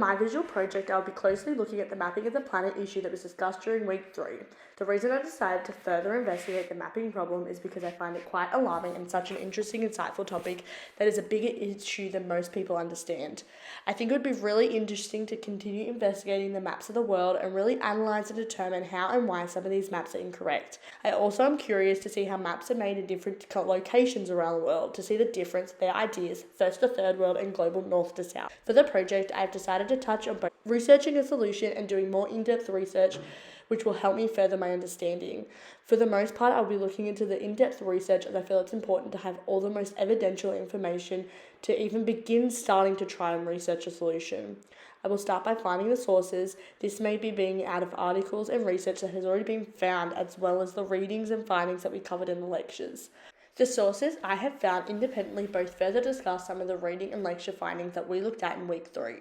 My visual project, I'll be closely looking at the mapping of the planet issue that was discussed during week 3. The reason I decided to further investigate the mapping problem is because I find it quite alarming and such an interesting, insightful topic that is a bigger issue than most people understand. I think it would be really interesting to continue investigating the maps of the world and really analyse and determine how and why some of these maps are incorrect. I also am curious to see how maps are made in different locations around the world, to see the difference, their ideas, first to third world and global north to south. For the project, I have decided to touch on both researching a solution and doing more in-depth research, which will help me further my understanding. For the most part, I'll be looking into the in-depth research, as I feel it's important to have all the most evidential information to even begin starting to try and research a solution. I will start by finding the sources. This may be being out of articles and research that has already been found, as well as the readings and findings that we covered in the lectures. The sources I have found independently both further discuss some of the reading and lecture findings that we looked at in week 3.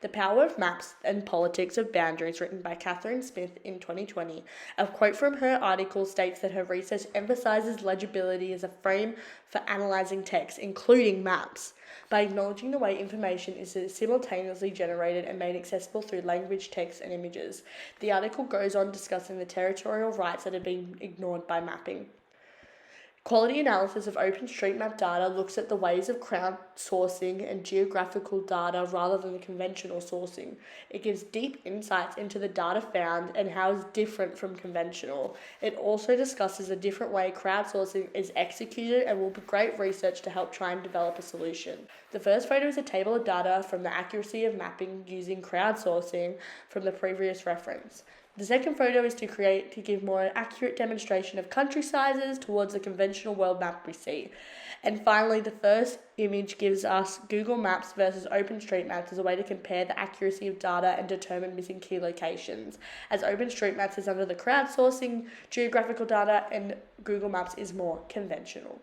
The Power of Maps and Politics of Boundaries, written by Catherine Smith in 2020. A quote from her article states that her research emphasizes legibility as a frame for analyzing text, including maps, by acknowledging the way information is simultaneously generated and made accessible through language, text, and images. The article goes on discussing the territorial rights that have been ignored by mapping. Quality analysis of OpenStreetMap data looks at the ways of crowdsourcing and geographical data rather than the conventional sourcing. It gives deep insights into the data found and how it's different from conventional. It also discusses a different way crowdsourcing is executed and will be great research to help try and develop a solution. The first photo is a table of data from the accuracy of mapping using crowdsourcing from the previous reference. The second photo is to give more accurate demonstration of country sizes towards the conventional world map we see. And finally, the first image gives us Google Maps versus OpenStreetMaps as a way to compare the accuracy of data and determine missing key locations, as OpenStreetMaps is under the crowdsourcing geographical data and Google Maps is more conventional.